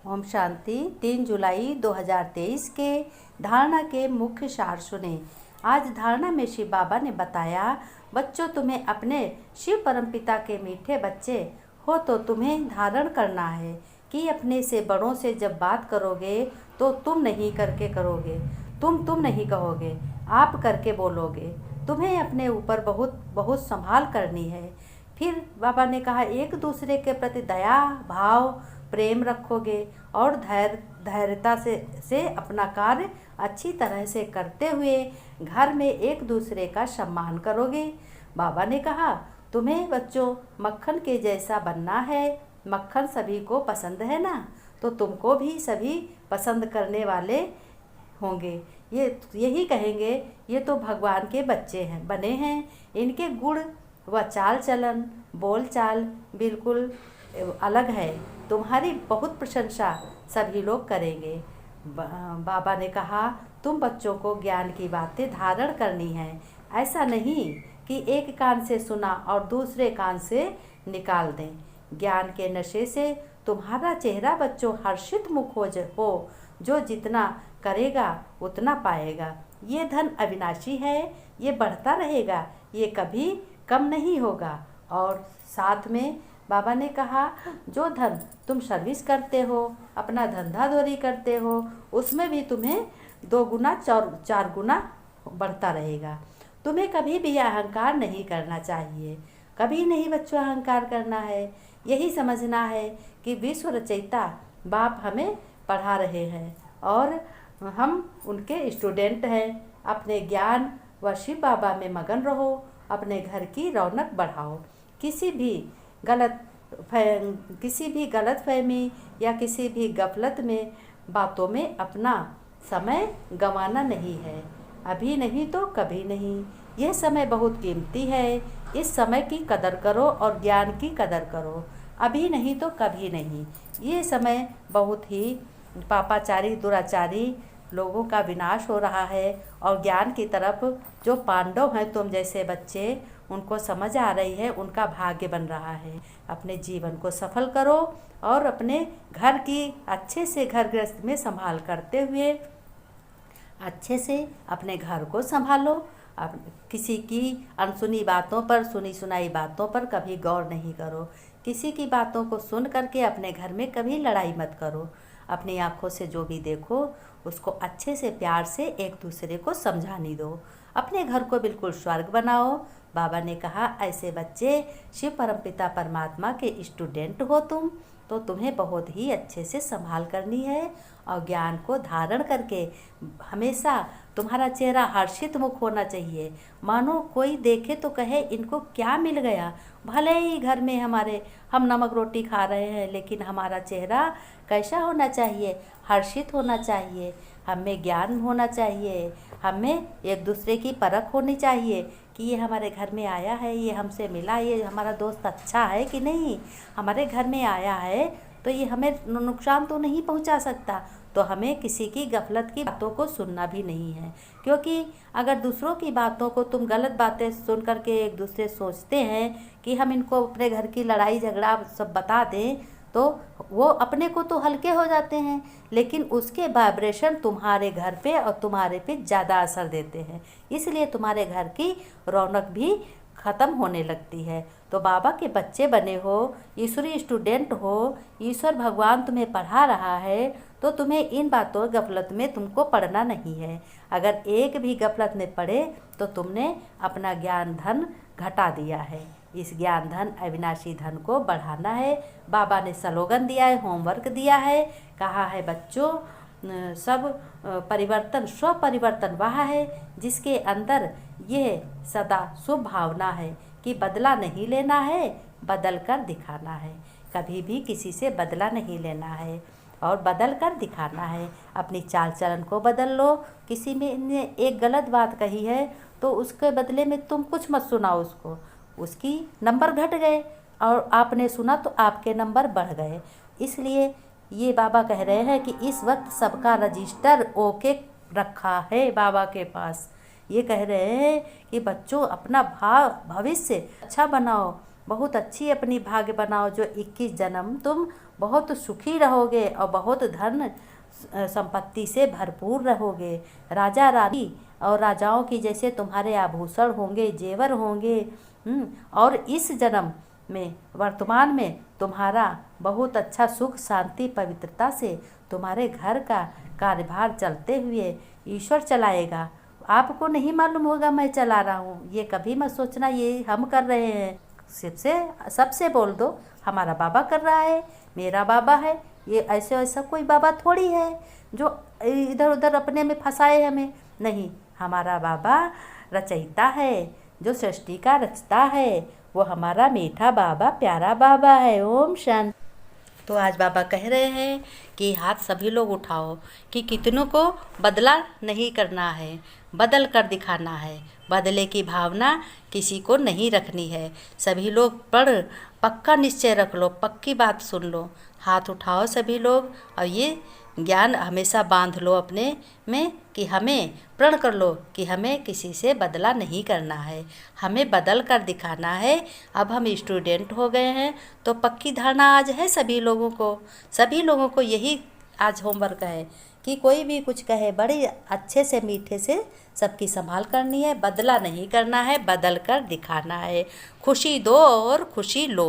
ओम शांति। 3 जुलाई 2023 के धारणा के मुख्य सार सुने। आज धारणा में शिव बाबा ने बताया, बच्चों तुम्हें अपने शिव परमपिता के मीठे बच्चे हो तो तुम्हें धारण करना है कि अपने से बड़ों से जब बात करोगे तो तुम नहीं करके करोगे, तुम नहीं कहोगे, आप करके बोलोगे। तुम्हें अपने ऊपर बहुत बहुत संभाल करनी है। फिर बाबा ने कहा, एक दूसरे के प्रति दया भाव प्रेम रखोगे और धैर्यता से अपना कार्य अच्छी तरह से करते हुए घर में एक दूसरे का सम्मान करोगे। बाबा ने कहा, तुम्हें बच्चों मक्खन के जैसा बनना है। मक्खन सभी को पसंद है ना, तो तुमको भी सभी पसंद करने वाले होंगे। यही कहेंगे, ये तो भगवान के बच्चे हैं, बने हैं। इनके गुण व चाल चलन बोल चाल बिल्कुल अलग है। तुम्हारी बहुत प्रशंसा सभी लोग करेंगे। बाबा ने कहा, तुम बच्चों को ज्ञान की बातें धारण करनी है। ऐसा नहीं कि एक कान से सुना और दूसरे कान से निकाल दें। ज्ञान के नशे से तुम्हारा चेहरा बच्चों हर्षित मुख हो, जो जितना करेगा उतना पाएगा। ये धन अविनाशी है, ये बढ़ता रहेगा, ये कभी कम नहीं होगा। और साथ में बाबा ने कहा, जो धन तुम सर्विस करते हो, अपना धंधाधोरी करते हो, उसमें भी तुम्हें 2 गुना 4 गुना बढ़ता रहेगा। तुम्हें कभी भी अहंकार नहीं करना चाहिए। कभी नहीं बच्चों अहंकार करना है। यही समझना है कि विश्व रचयिता बाप हमें पढ़ा रहे हैं और हम उनके स्टूडेंट हैं। अपने ज्ञान व शिव बाबा में मगन रहो। अपने घर की रौनक बढ़ाओ। किसी भी गलतफहमी या किसी भी गफलत में बातों में अपना समय गंवाना नहीं है। अभी नहीं तो कभी नहीं। यह समय बहुत कीमती है। इस समय की कदर करो और ज्ञान की कदर करो। अभी नहीं तो कभी नहीं। ये समय बहुत ही पापाचारी दुराचारी लोगों का विनाश हो रहा है और ज्ञान की तरफ जो पांडव हैं तुम जैसे बच्चे, उनको समझ आ रही है, उनका भाग्य बन रहा है। अपने जीवन को सफल करो और अपने घर की अच्छे से घर गृहस्थ में संभाल करते हुए अच्छे से अपने घर को संभालो। अब किसी की अनसुनी बातों पर, सुनी सुनाई बातों पर कभी गौर नहीं करो। किसी की बातों को सुन करके अपने घर में कभी लड़ाई मत करो। अपनी आँखों से जो भी देखो उसको अच्छे से प्यार से एक दूसरे को समझाने दो। अपने घर को बिल्कुल स्वर्ग बनाओ। बाबा ने कहा, ऐसे बच्चे शिव परमपिता परमात्मा के स्टूडेंट हो तुम, तो तुम्हें बहुत ही अच्छे से संभाल करनी है और ज्ञान को धारण करके हमेशा तुम्हारा चेहरा हर्षित मुख होना चाहिए। मानो कोई देखे तो कहे, इनको क्या मिल गया। भले ही घर में हम नमक रोटी खा रहे हैं, लेकिन हमारा चेहरा कैसा होना चाहिए, हर्षित होना चाहिए। हमें ज्ञान होना चाहिए। हमें एक दूसरे की परख होनी चाहिए कि ये हमारे घर में आया है, ये हमसे मिला, ये हमारा दोस्त अच्छा है कि नहीं। हमारे घर में आया है तो ये हमें नुकसान तो नहीं पहुंचा सकता। तो हमें किसी की गफलत की बातों को सुनना भी नहीं है, क्योंकि अगर दूसरों की बातों को तुम गलत बातें सुन करके एक दूसरे सोचते हैं कि हम इनको अपने घर की लड़ाई झगड़ा सब बता दें, तो वो अपने को तो हल्के हो जाते हैं, लेकिन उसके वाइब्रेशन तुम्हारे घर पे और तुम्हारे पे ज़्यादा असर देते हैं। इसलिए तुम्हारे घर की रौनक भी ख़त्म होने लगती है। तो बाबा के बच्चे बने हो, ईश्वरीय स्टूडेंट हो, ईश्वर भगवान तुम्हें पढ़ा रहा है, तो तुम्हें इन बातों गफलत में तुमको पढ़ना नहीं है। अगर एक भी गफलत में पड़े तो तुमने अपना ज्ञान धन घटा दिया है। इस ज्ञान धन अविनाशी धन को बढ़ाना है। बाबा ने स्लोगन दिया है, होमवर्क दिया है, कहा है बच्चों, सब परिवर्तन स्व परिवर्तन वह है जिसके अंदर यह सदा शुभ भावना है कि बदला नहीं लेना है, बदल कर दिखाना है। कभी भी किसी से बदला नहीं लेना है और बदल कर दिखाना है। अपनी चाल चलन को बदल लो। किसी ने एक गलत बात कही है तो उसके बदले में तुम कुछ मत सुनाओ उसको। उसकी नंबर घट गए और आपने सुना तो आपके नंबर बढ़ गए। इसलिए ये बाबा कह रहे हैं कि इस वक्त सबका रजिस्टर ओके रखा है बाबा के पास। ये कह रहे हैं कि बच्चों अपना भविष्य अच्छा बनाओ, बहुत अच्छी अपनी भाग्य बनाओ। जो 21 जन्म तुम बहुत सुखी रहोगे और बहुत धन संपत्ति से भरपूर रहोगे। राजा रानी और राजाओं की जैसे तुम्हारे आभूषण होंगे, जेवर होंगे। और इस जन्म में वर्तमान में तुम्हारा बहुत अच्छा सुख शांति पवित्रता से तुम्हारे घर का कार्यभार चलते हुए ईश्वर चलाएगा। आपको नहीं मालूम होगा मैं चला रहा हूँ, ये कभी मत सोचना ये हम कर रहे हैं। सबसे बोल दो हमारा बाबा कर रहा है, मेरा बाबा है। ये ऐसे ऐसा कोई बाबा थोड़ी है जो इधर उधर अपने में फंसाए हमें। नहीं, हमारा बाबा रचयिता है, जो सृष्टि का रचता है, वो हमारा मीठा बाबा, प्यारा बाबा है। ओम शांति। तो आज बाबा कह रहे हैं कि हाथ सभी लोग उठाओ कि कितनों को बदला नहीं करना है, बदल कर दिखाना है। बदले की भावना किसी को नहीं रखनी है। सभी लोग पक्का निश्चय रख लो, पक्की बात सुन लो। हाथ उठाओ सभी लोग और ये ज्ञान हमेशा बांध लो अपने में कि हमें प्रण कर लो कि हमें किसी से बदला नहीं करना है, हमें बदल कर दिखाना है। अब हम स्टूडेंट हो गए हैं तो पक्की धारणा आज है सभी लोगों को यही आज होमवर्क है कि कोई भी कुछ कहे बड़े अच्छे से मीठे से सबकी संभाल करनी है, बदला नहीं करना है, बदल कर दिखाना है। खुशी दो और खुशी लो।